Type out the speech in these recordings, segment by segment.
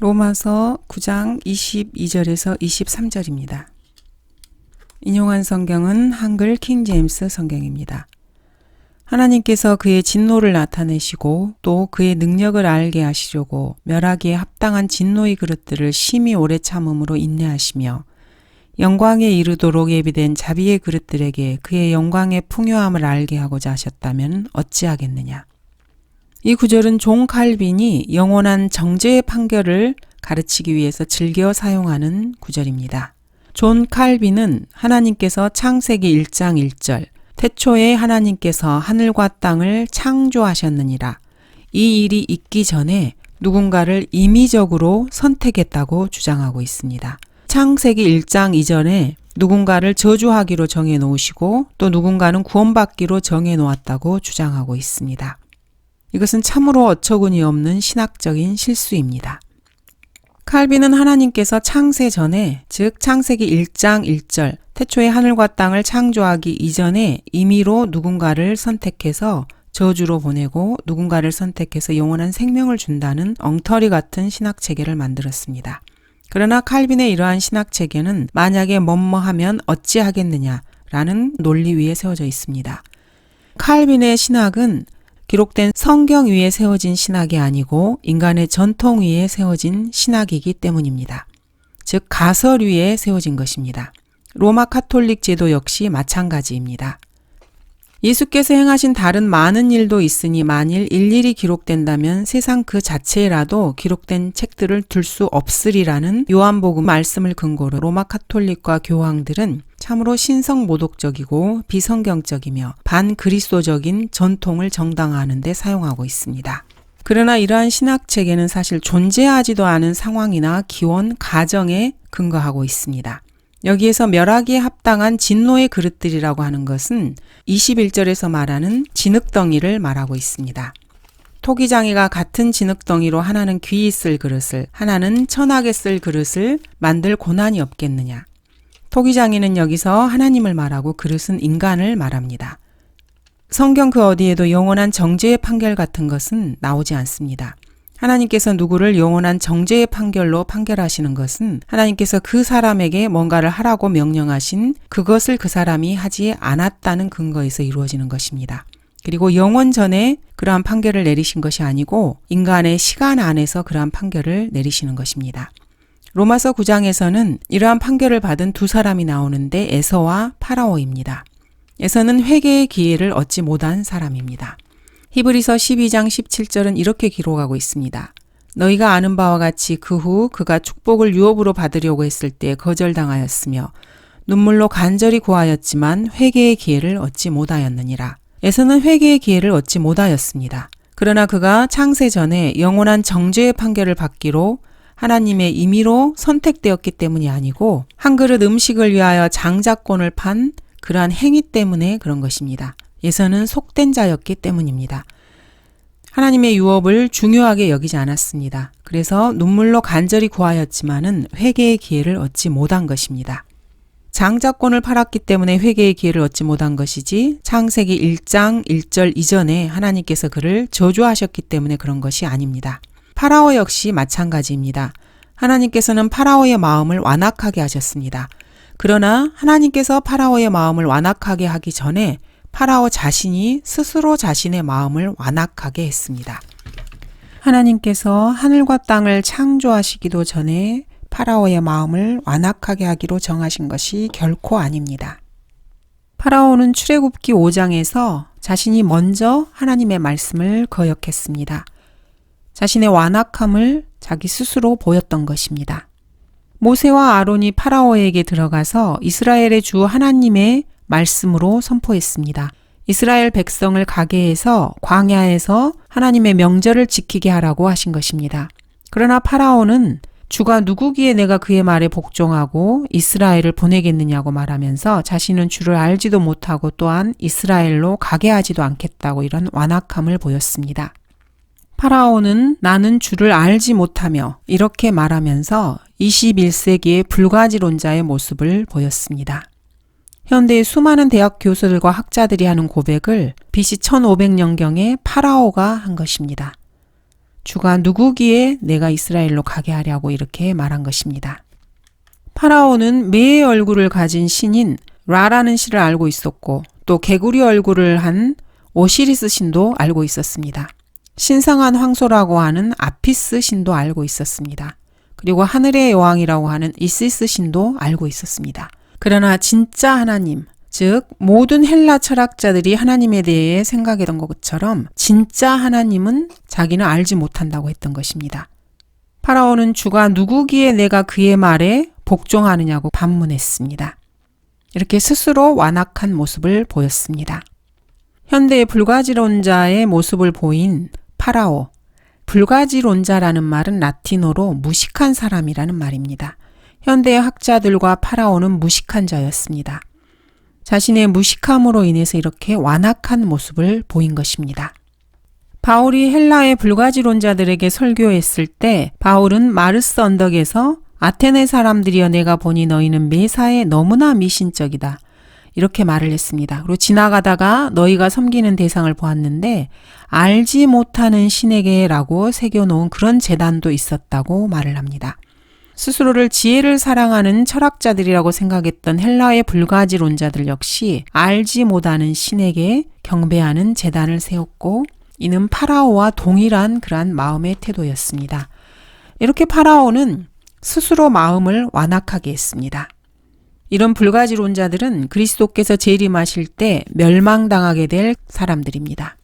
로마서 9장 22절에서 23절입니다. 인용한 성경은 한글 킹제임스 성경입니다. 하나님께서 그의 진노를 나타내시고 또 그의 능력을 알게 하시려고 멸하기에 합당한 진노의 그릇들을 심히 오래 참음으로 인내하시며 영광에 이르도록 예비된 자비의 그릇들에게 그의 영광의 풍요함을 알게 하고자 하셨다면 어찌하겠느냐. 이 구절은 존 칼빈이 영원한 정죄의 판결을 가르치기 위해서 즐겨 사용하는 구절입니다. 존 칼빈은 하나님께서 창세기 1장 1절 태초에 하나님께서 하늘과 땅을 창조하셨느니라. 이 일이 있기 전에 누군가를 임의적으로 선택했다고 주장하고 있습니다. 창세기 1장 이전에 누군가를 저주하기로 정해 놓으시고 또 누군가는 구원받기로 정해 놓았다고 주장하고 있습니다. 이것은 참으로 어처구니 없는 신학적인 실수입니다. 칼빈은 하나님께서 창세 전에, 즉 창세기 1장 1절 태초에 하늘과 땅을 창조하기 이전에 임의로 누군가를 선택해서 저주로 보내고 누군가를 선택해서 영원한 생명을 준다는 엉터리 같은 신학체계를 만들었습니다. 그러나 칼빈의 이러한 신학체계는 만약에 뭐뭐하면 어찌하겠느냐라는 논리 위에 세워져 있습니다. 칼빈의 신학은 기록된 성경 위에 세워진 신학이 아니고 인간의 전통 위에 세워진 신학이기 때문입니다. 즉 가설 위에 세워진 것입니다. 로마 카톨릭 제도 역시 마찬가지입니다. 예수께서 행하신 다른 많은 일도 있으니 만일 일일이 기록된다면 세상 그 자체라도 기록된 책들을 둘 수 없으리라는 요한복음 말씀을 근거로 로마 카톨릭과 교황들은 참으로 신성모독적이고 비성경적이며 반그리스도적인 전통을 정당화하는 데 사용하고 있습니다. 그러나 이러한 신학체계는 사실 존재하지도 않은 상황이나 기원, 가정에 근거하고 있습니다. 여기에서 멸하기에 합당한 진노의 그릇들이라고 하는 것은 21절에서 말하는 진흙덩이를 말하고 있습니다. 토기장이가 같은 진흙덩이로 하나는 귀히 쓸 그릇을, 하나는 천하게 쓸 그릇을 만들 고난이 없겠느냐. 토기장이는 여기서 하나님을 말하고 그릇은 인간을 말합니다. 성경 그 어디에도 영원한 정죄의 판결 같은 것은 나오지 않습니다. 하나님께서 누구를 영원한 정죄의 판결로 판결하시는 것은 하나님께서 그 사람에게 뭔가를 하라고 명령하신 그것을 그 사람이 하지 않았다는 근거에서 이루어지는 것입니다. 그리고 영원 전에 그러한 판결을 내리신 것이 아니고 인간의 시간 안에서 그러한 판결을 내리시는 것입니다. 로마서 9장에서는 이러한 판결을 받은 두 사람이 나오는데 에서와 파라오입니다. 에서는 회개의 기회를 얻지 못한 사람입니다. 히브리서 12장 17절은 이렇게 기록하고 있습니다. 너희가 아는 바와 같이 그 후 그가 축복을 유업으로 받으려고 했을 때 거절당하였으며 눈물로 간절히 구하였지만 회개의 기회를 얻지 못하였느니라. 에서는 회개의 기회를 얻지 못하였습니다. 그러나 그가 창세 전에 영원한 정죄의 판결을 받기로 하나님의 임의로 선택되었기 때문이 아니고 한 그릇 음식을 위하여 장자권을 판 그러한 행위 때문에 그런 것입니다. 에서는 속된 자였기 때문입니다. 하나님의 유업을 중요하게 여기지 않았습니다. 그래서 눈물로 간절히 구하였지만은 회개의 기회를 얻지 못한 것입니다. 장자권을 팔았기 때문에 회개의 기회를 얻지 못한 것이지 창세기 1장 1절 이전에 하나님께서 그를 저주하셨기 때문에 그런 것이 아닙니다. 파라오 역시 마찬가지입니다. 하나님께서는 파라오의 마음을 완악하게 하셨습니다. 그러나 하나님께서 파라오의 마음을 완악하게 하기 전에 파라오 자신이 스스로 자신의 마음을 완악하게 했습니다. 하나님께서 하늘과 땅을 창조하시기도 전에 파라오의 마음을 완악하게 하기로 정하신 것이 결코 아닙니다. 파라오는 출애굽기 5장에서 자신이 먼저 하나님의 말씀을 거역했습니다. 자신의 완악함을 자기 스스로 보였던 것입니다. 모세와 아론이 파라오에게 들어가서 이스라엘의 주 하나님의 말씀으로 선포했습니다. 이스라엘 백성을 가게 해서 광야에서 하나님의 명절을 지키게 하라고 하신 것입니다. 그러나 파라오는 주가 누구기에 내가 그의 말에 복종하고 이스라엘을 보내겠느냐고 말하면서 자신은 주를 알지도 못하고 또한 이스라엘로 가게 하지도 않겠다고 이런 완악함을 보였습니다. 파라오는 나는 주를 알지 못하며 이렇게 말하면서 21세기의 불가지론자의 모습을 보였습니다. 현대의 수많은 대학 교수들과 학자들이 하는 고백을 BC 1500년경에 파라오가 한 것입니다. 주가 누구기에 내가 이스라엘로 가게 하려고 이렇게 말한 것입니다. 파라오는 매의 얼굴을 가진 신인 라라는 신을 알고 있었고 또 개구리 얼굴을 한 오시리스 신도 알고 있었습니다. 신성한 황소라고 하는 아피스 신도 알고 있었습니다. 그리고 하늘의 여왕이라고 하는 이시스 신도 알고 있었습니다. 그러나 진짜 하나님, 즉 모든 헬라 철학자들이 하나님에 대해 생각했던 것처럼 진짜 하나님은 자기는 알지 못한다고 했던 것입니다. 파라오는 주가 누구기에 내가 그의 말에 복종하느냐고 반문했습니다. 이렇게 스스로 완악한 모습을 보였습니다. 현대의 불가지론자의 모습을 보인 파라오. 불가지론자라는 말은 라틴어로 무식한 사람이라는 말입니다. 현대의 학자들과 파라오는 무식한 자였습니다. 자신의 무식함으로 인해서 이렇게 완악한 모습을 보인 것입니다. 바울이 헬라의 불가지론자들에게 설교했을 때 바울은 마르스 언덕에서 아테네 사람들이여 내가 보니 너희는 매사에 너무나 미신적이다. 이렇게 말을 했습니다. 그리고 지나가다가 너희가 섬기는 대상을 보았는데 알지 못하는 신에게라고 새겨놓은 그런 제단도 있었다고 말을 합니다. 스스로를 지혜를 사랑하는 철학자들이라고 생각했던 헬라의 불가지론자들 역시 알지 못하는 신에게 경배하는 제단을 세웠고 이는 파라오와 동일한 그러한 마음의 태도였습니다. 이렇게 파라오는 스스로 마음을 완악하게 했습니다. 이런 불가지론자들은 그리스도께서 재림하실 때 멸망당하게 될 사람들입니다.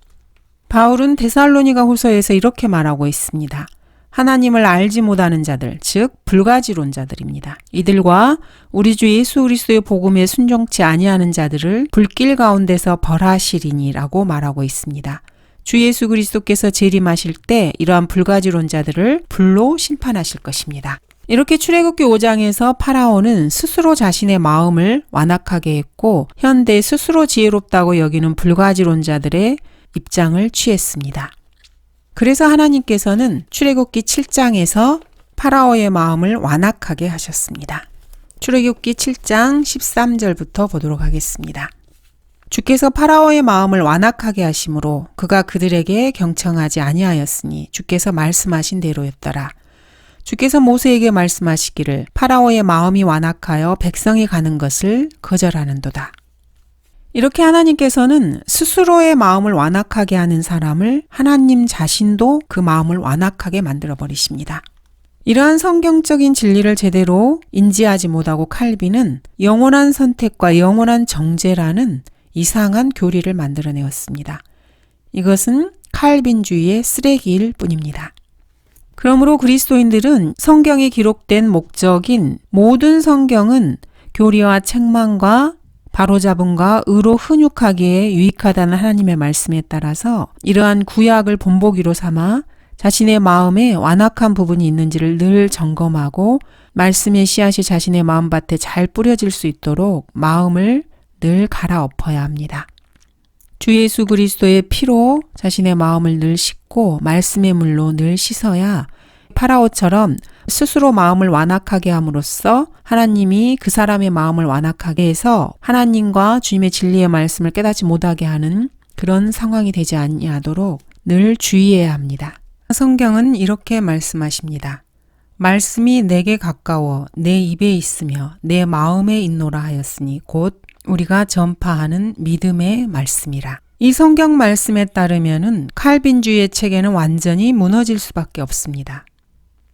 바울은 데살로니가 후서에서 이렇게 말하고 있습니다. 하나님을 알지 못하는 자들, 즉 불가지론자들입니다. 이들과 우리 주 예수 그리스도의 복음에 순종치 아니하는 자들을 불길 가운데서 벌하시리니라고 말하고 있습니다. 주 예수 그리스도께서 재림하실 때 이러한 불가지론자들을 불로 심판하실 것입니다. 이렇게 출애굽기 5장에서 파라오는 스스로 자신의 마음을 완악하게 했고 현대 스스로 지혜롭다고 여기는 불가지론자들의 입장을 취했습니다. 그래서 하나님께서는 출애굽기 7장에서 파라오의 마음을 완악하게 하셨습니다. 출애굽기 7장 13절부터 보도록 하겠습니다. 주께서 파라오의 마음을 완악하게 하심으로 그가 그들에게 경청하지 아니하였으니 주께서 말씀하신 대로였더라. 주께서 모세에게 말씀하시기를 파라오의 마음이 완악하여 백성이 가는 것을 거절하는도다. 이렇게 하나님께서는 스스로의 마음을 완악하게 하는 사람을 하나님 자신도 그 마음을 완악하게 만들어 버리십니다. 이러한 성경적인 진리를 제대로 인지하지 못하고 칼빈은 영원한 선택과 영원한 정죄라는 이상한 교리를 만들어내었습니다. 이것은 칼빈주의의 쓰레기일 뿐입니다. 그러므로 그리스도인들은 성경에 기록된 목적인 모든 성경은 교리와 책망과 바로잡음과 의로 훈육하기에 유익하다는 하나님의 말씀에 따라서 이러한 구약을 본보기로 삼아 자신의 마음에 완악한 부분이 있는지를 늘 점검하고 말씀의 씨앗이 자신의 마음밭에 잘 뿌려질 수 있도록 마음을 늘 갈아엎어야 합니다. 주 예수 그리스도의 피로 자신의 마음을 늘 씻고 말씀의 물로 늘 씻어야 파라오처럼 스스로 마음을 완악하게 함으로써 하나님이 그 사람의 마음을 완악하게 해서 하나님과 주님의 진리의 말씀을 깨닫지 못하게 하는 그런 상황이 되지 아니하도록 늘 주의해야 합니다. 성경은 이렇게 말씀하십니다. 말씀이 내게 가까워 내 입에 있으며 내 마음에 있노라 하였으니 곧 우리가 전파하는 믿음의 말씀이라. 이 성경 말씀에 따르면은 칼빈주의의 체계는 완전히 무너질 수밖에 없습니다.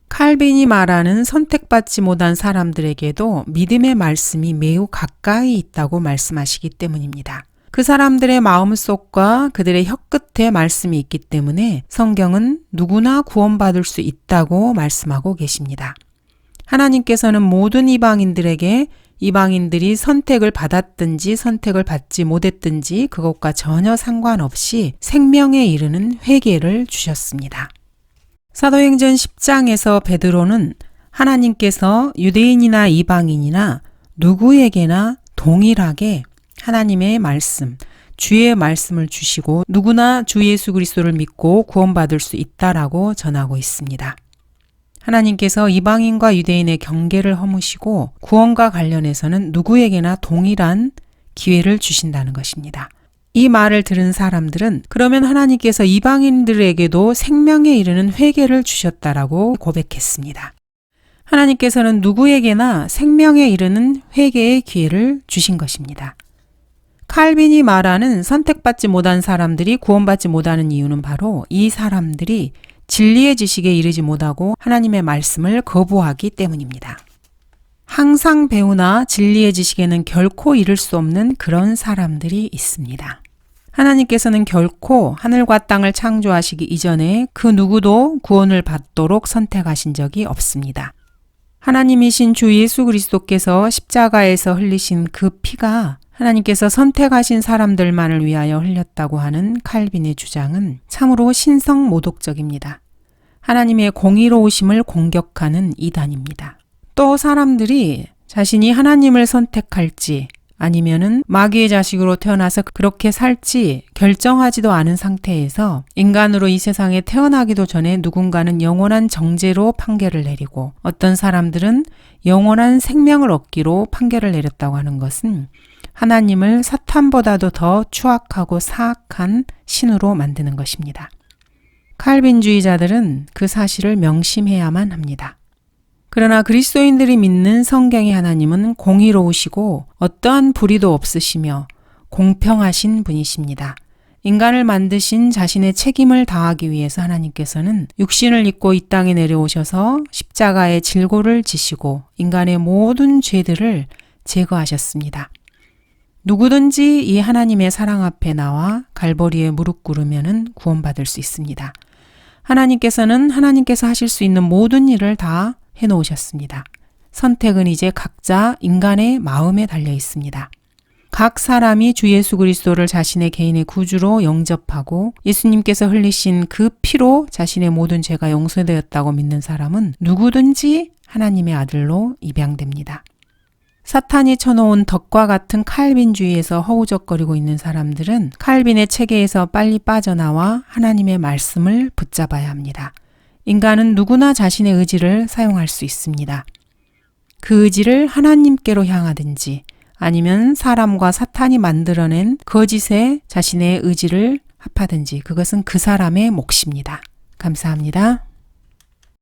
칼빈이 말하는 선택받지 못한 사람들에게도 믿음의 말씀이 매우 가까이 있다고 말씀하시기 때문입니다. 그 사람들의 마음속과 그들의 혀끝에 말씀이 있기 때문에 성경은 누구나 구원받을 수 있다고 말씀하고 계십니다. 하나님께서는 모든 이방인들에게 이방인들이 선택을 받았든지 선택을 받지 못했든지 그것과 전혀 상관없이 생명에 이르는 회개를 주셨습니다. 사도행전 10장에서 베드로는 하나님께서 유대인이나 이방인이나 누구에게나 동일하게 하나님의 말씀, 주의 말씀을 주시고 누구나 주 예수 그리스도를 믿고 구원받을 수 있다라고 전하고 있습니다. 하나님께서 이방인과 유대인의 경계를 허무시고 구원과 관련해서는 누구에게나 동일한 기회를 주신다는 것입니다. 이 말을 들은 사람들은 그러면 하나님께서 이방인들에게도 생명에 이르는 회개를 주셨다라고 고백했습니다. 하나님께서는 누구에게나 생명에 이르는 회개의 기회를 주신 것입니다. 칼빈이 말하는 선택받지 못한 사람들이 구원받지 못하는 이유는 바로 이 사람들이 진리의 지식에 이르지 못하고 하나님의 말씀을 거부하기 때문입니다. 항상 배우나 진리의 지식에는 결코 이를 수 없는 그런 사람들이 있습니다. 하나님께서는 결코 하늘과 땅을 창조하시기 이전에 그 누구도 구원을 받도록 선택하신 적이 없습니다. 하나님이신 주 예수 그리스도께서 십자가에서 흘리신 그 피가 하나님께서 선택하신 사람들만을 위하여 흘렸다고 하는 칼빈의 주장은 참으로 신성모독적입니다. 하나님의 공의로우심을 공격하는 이단입니다. 또 사람들이 자신이 하나님을 선택할지 아니면은 마귀의 자식으로 태어나서 그렇게 살지 결정하지도 않은 상태에서 인간으로 이 세상에 태어나기도 전에 누군가는 영원한 정죄로 판결을 내리고 어떤 사람들은 영원한 생명을 얻기로 판결을 내렸다고 하는 것은 하나님을 사탄보다도 더 추악하고 사악한 신으로 만드는 것입니다. 칼빈주의자들은 그 사실을 명심해야만 합니다. 그러나 그리스도인들이 믿는 성경의 하나님은 공의로우시고 어떠한 불의도 없으시며 공평하신 분이십니다. 인간을 만드신 자신의 책임을 다하기 위해서 하나님께서는 육신을 입고 이 땅에 내려오셔서 십자가의 질고를 지시고 인간의 모든 죄들을 제거하셨습니다. 누구든지 이 하나님의 사랑 앞에 나와 갈보리에 무릎 꿇으면 구원받을 수 있습니다. 하나님께서는 하나님께서 하실 수 있는 모든 일을 다 해놓으셨습니다. 선택은 이제 각자 인간의 마음에 달려 있습니다. 각 사람이 주 예수 그리스도를 자신의 개인의 구주로 영접하고 예수님께서 흘리신 그 피로 자신의 모든 죄가 용서되었다고 믿는 사람은 누구든지 하나님의 아들로 입양됩니다. 사탄이 쳐놓은 덕과 같은 칼빈주의에서 허우적거리고 있는 사람들은 칼빈의 체계에서 빨리 빠져나와 하나님의 말씀을 붙잡아야 합니다. 인간은 누구나 자신의 의지를 사용할 수 있습니다. 그 의지를 하나님께로 향하든지 아니면 사람과 사탄이 만들어낸 거짓에 자신의 의지를 합하든지 그것은 그 사람의 몫입니다. 감사합니다.